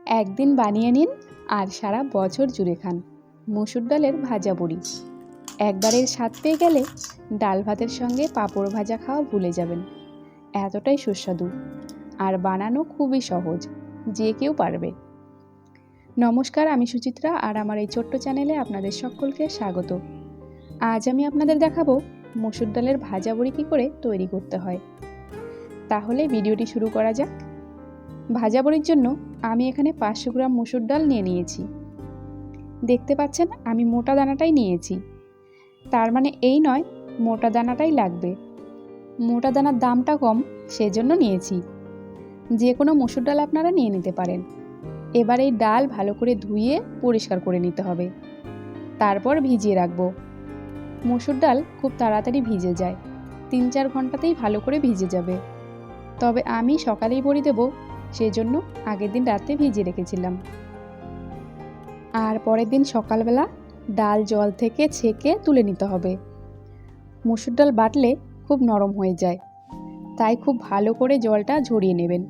একদিন বানিয়ে নিন আর সারা বছর জুড়ে খান মসুর ডালের ভাজা বড়ি। একবারের স্বাদ পেয়ে গেলে ডাল ভাতের সঙ্গে পাঁপড় ভাজা খাওয়া ভুলে যাবেন। এতটাই সুস্বাদু আর বানানো খুবই সহজ, যে কেউ পারবে। নমস্কার, আমি সুচিত্রা আর আমার এই ছোট্ট চ্যানেলে আপনাদের সকলকে স্বাগত। আজ আমি আপনাদের দেখাবো মসুর ডালের ভাজা বড়ি কী করে তৈরি করতে হয়। তাহলে ভিডিওটি শুরু করা যাক। ভাজা বড়ির জন্য আমি এখানে 500 গ্রাম মসুর ডাল নিয়ে নিয়েছি। দেখতে পাচ্ছেন আমি মোটা দানাটাই নিয়েছি, তার মানে এই নয় মোটা দানাটাই লাগবে। মোটা দানার দামটা কম, সেজন্য নিয়েছি। যে কোনো মসুর ডাল আপনারা নিয়ে নিতে পারেন। এবার এই ডাল ভালো করে ধুয়ে পরিষ্কার করে নিতে হবে, তারপর ভিজিয়ে রাখবো। মসুর ডাল খুব তাড়াতাড়ি ভিজে যায়, 3-4 ঘন্টাতেই ভালো করে ভিজে যাবে। তবে আমি সকালেই বড়ি দেবো, সেজন্য আগের দিন রাতে ভিজিয়ে রেখেছিলাম। আর পরের দিন সকালবেলা ডাল জল থেকে ছেঁকে তুলে নিতে হবে। মসুর ডাল বাটলে খুব নরম হয়ে যায়, তাই খুব ভালো করে জলটা ঝরিয়ে নেবেন,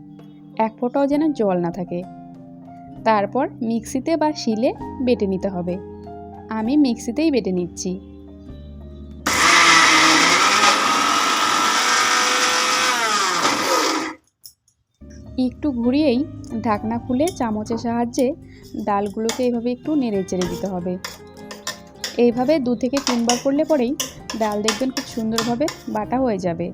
এক ফোঁটাও যেন জল না থাকে। তারপর মিক্সিতে বা শিলে বেটে নিতে হবে। আমি মিক্সিতেই বেটে নিচ্ছি। একটু ঘুরিয়েই ঢাকনা খুলে চামচের সাহায্যে ডালগুলোকে এইভাবে একটু নেড়ে চেড়ে দিতে হবে। এইভাবে 2 থেকে 3 বার করলে পরেই ডাল দেখবেন খুব সুন্দরভাবে বাটা হয়ে যাবে।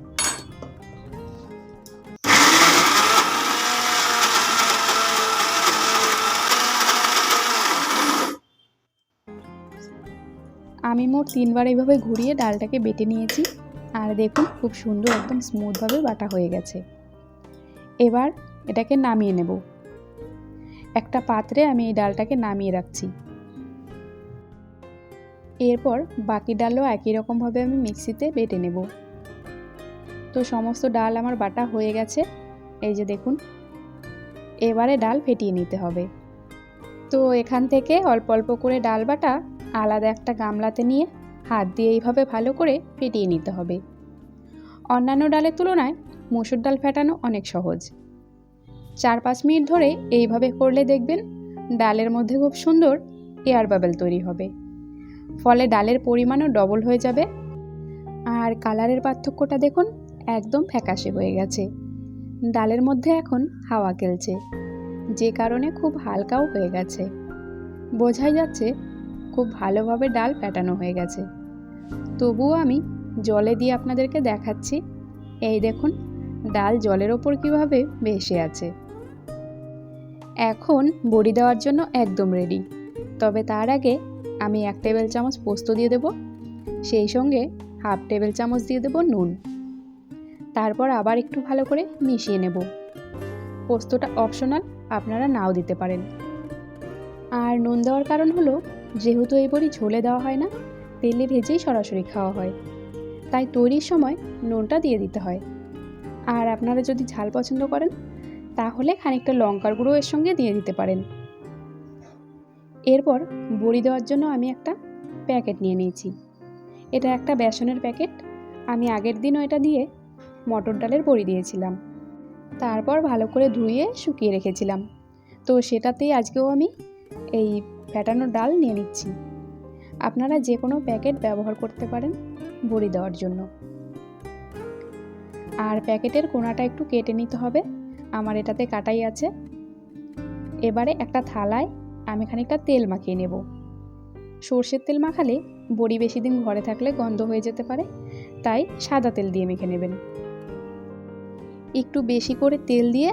আমি মোট 3 বার এইভাবে ঘুরিয়ে ডালটাকে বেটে নিয়েছি। আর দেখুন খুব সুন্দর একদম স্মুথভাবে বাটা হয়ে গেছে। এবার এটাকে নামিয়ে নেব। একটা পাত্রে আমি এই ডালটাকে নামিয়ে রাখছি। এরপর বাকি ডালও একই রকমভাবে আমি মিক্সিতে বেটে নেব। তো সমস্ত ডাল আমার বাটা হয়ে গেছে, এই যে দেখুন। এবারে ডাল ফেটিয়ে নিতে হবে। তো এখান থেকে অল্প অল্প করে ডাল বাটা আলাদা একটা গামলাতে নিয়ে হাত দিয়ে এইভাবে ভালো করে ফেটিয়ে নিতে হবে। অন্যান্য ডালের তুলনায় মসুর ডাল ফেটানো অনেক সহজ। 4-5 মিনিট ধরে এইভাবে করলে দেখবেন ডালের মধ্যে খুব সুন্দর এয়ার বাবেল তৈরি হবে। ফলে ডালের পরিমাণও ডবল হয়ে যাবে। আর কালারের পার্থক্যটা দেখুন, একদম ফ্যাকাশে হয়ে গেছে। ডালের মধ্যে এখন হাওয়া খেলছে, যে কারণে খুব হালকাও হয়ে গেছে। বোঝাই যাচ্ছে খুব ভালোভাবে ডাল ফেটানো হয়ে গেছে। তবুও আমি জলে দিয়ে আপনাদেরকে দেখাচ্ছি। এই দেখুন ডাল জলের ওপর কীভাবে ভেসে আছে। এখন বড়ি দেওয়ার জন্য একদম রেডি। তবে তার আগে আমি 1 টেবিল চামচ পোস্ত দিয়ে দেব, সেই সঙ্গে 1/2 টেবিল চামচ দিয়ে দেব নুন। তারপর আবার একটু ভালো করে মিশিয়ে নেব। পোস্তটা অপশনাল, আপনারা নাও দিতে পারেন। আর নুন দেওয়ার কারণ হলো, যেহেতু এই বড়ি ঝোলে দেওয়া হয় না, তেলে ভেজেই সরাসরি খাওয়া হয়, তাই তৈরির সময় নুনটা দিয়ে দিতে হয়। আর আপনারা যদি ঝাল পছন্দ করেন তাহলে খানিকটা লঙ্কার গুঁড়ো এর সঙ্গে দিয়ে দিতে পারেন। এরপর বড়ি দেওয়ার জন্য আমি একটা প্যাকেট নিয়ে নিয়েছি। এটা একটা বেসনের প্যাকেট। আমি আগের দিনও এটা দিয়ে মটর ডালের বড়ি দিয়েছিলাম, তারপর ভালো করে ধুয়ে শুকিয়ে রেখেছিলাম। তো সেটাতেই আজকেও আমি এই ফেটানো ডাল নিয়ে নিচ্ছি। আপনারা যে কোনো প্যাকেট ব্যবহার করতে পারেন বড়ি দেওয়ার জন্য। আর প্যাকেটের কোণাটা একটু কেটে নিতে হবে, আমার এটাতে কাটাই আছে। এবারে একটা থালায় আমি খানিকটা তেল মাখিয়ে নেব। সর্ষের তেল মাখালে বড়ি বেশি দিন ঘরে থাকলে গন্ধ হয়ে যেতে পারে, তাই সাদা তেল দিয়ে মেখে নেবেন। একটু বেশি করে তেল দিয়ে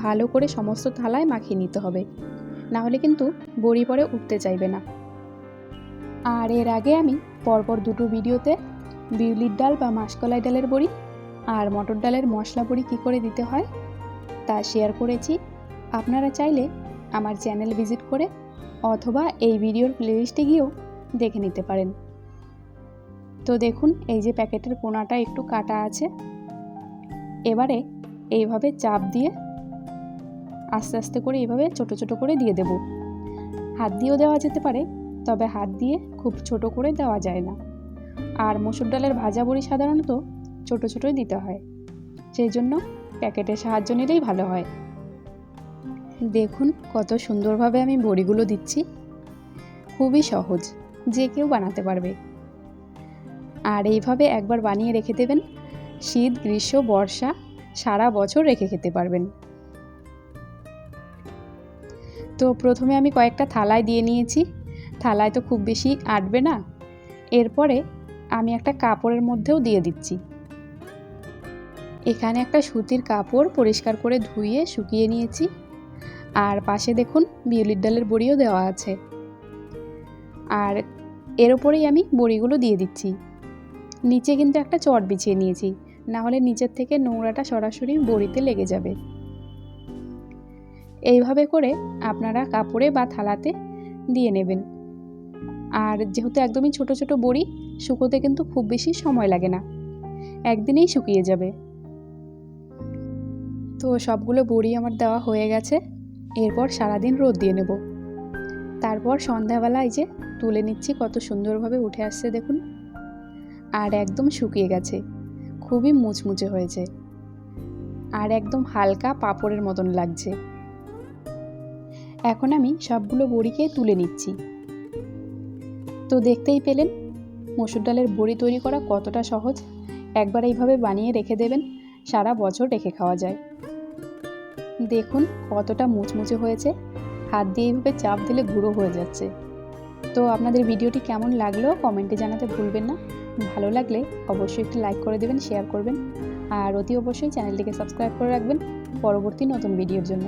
ভালো করে সমস্ত থালায় মাখিয়ে নিতে হবে, না হলে কিন্তু বড়ি পরে উঠতে চাইবে না। আর এর আগে আমি পরপর 2টো ভিডিওতে বিউলির ডাল বা মাসকলাই ডালের বড়ি আর মটর ডালের মশলা বড়ি কী করে দিতে হয় তা শেয়ার করেছি। আপনারা চাইলে আমার চ্যানেল ভিজিট করে অথবা এই ভিডিওর প্লেলিস্টে গিয়েও দেখে নিতে পারেন। তো দেখুন এই যে প্যাকেটের কোণাটা একটু কাটা আছে। এবারে এইভাবে চাপ দিয়ে আস্তে আস্তে করে এইভাবে ছোট ছোট করে দিয়ে দেব। হাত দিয়েও দেওয়া যেতে পারে, তবে হাত দিয়ে খুব ছোট করে দেওয়া যায় না। আর মসুর ডালের ভাজা বড়ি সাধারণত ছোট ছোটই দিতে হয়, সেই জন্য প্যাকেটের সাহায্য নিলেই ভালো হয়। দেখুন কত সুন্দরভাবে আমি বড়িগুলো দিচ্ছি। খুবই সহজ, যে কেউ বানাতে পারবে। আর এইভাবে একবার বানিয়ে রেখে দেবেন, শীত গ্রীষ্ম বর্ষা সারা বছর রেখে খেতে পারবেন। তো প্রথমে আমি কয়েকটা থালায় দিয়ে নিয়েছি। থালায় তো খুব বেশি আটবে না। এরপরে আমি একটা কাপড়ের মধ্যেও দিয়ে দিচ্ছি। এখানে একটা সুতির কাপড় পরিষ্কার করে ধুয়ে শুকিয়ে নিয়েছি। আর পাশে দেখুন বিউলির ডালের বড়িও দেওয়া আছে। আর এর ওপরেই আমি বড়িগুলো দিয়ে দিচ্ছি। নিচে কিন্তু একটা চট বিছিয়ে নিয়েছি, না হলে নিচের থেকে নোংরাটা সরাসরি বড়িতে লেগে যাবে। এইভাবে করে আপনারা কাপড়ে বা থালাতে দিয়ে নেবেন। আর যেহেতু একদমই ছোট ছোট বড়ি, শুকোতে কিন্তু খুব বেশি সময় লাগে না, একদিনেই শুকিয়ে যাবে। তো সবগুলো বড়ি আমার দেওয়া হয়ে গেছে। এরপর সারাদিন রোদ দিয়ে নেব। তারপর সন্ধ্যাবেলায় যে তুলে নিচ্ছি, কত সুন্দরভাবে উঠে আসছে দেখুন। আর একদম শুকিয়ে গেছে, খুবই মুচমুচে হয়েছে। আর একদম হালকা পাঁপড়ের মতন লাগছে। এখন আমি সবগুলো বড়িকে তুলে নিচ্ছি। তো দেখতেই পেলেন মসুর ডালের বড়ি তৈরি করা কতটা সহজ। একবার এইভাবে বানিয়ে রেখে দেবেন, সারা বছর রেখে খাওয়া যায়। দেখুন কতটা মুচমুচে হয়েছে, হাত দিয়ে এইভাবে চাপ দিলে গুঁড়ো হয়ে যাচ্ছে। তো আপনাদের ভিডিওটি কেমন লাগলো কমেন্টে জানাতে ভুলবেন না। ভালো লাগলে অবশ্যই একটি লাইক করে দেবেন, শেয়ার করবেন, আর অতি অবশ্যই চ্যানেলটিকে সাবস্ক্রাইব করে রাখবেন পরবর্তী নতুন ভিডিওর জন্য।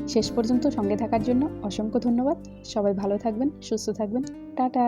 শেষ পর্যন্ত সঙ্গে থাকার জন্য অসংখ্য ধন্যবাদ। সবাই ভালো থাকবেন, সুস্থ থাকবেন। টাটা।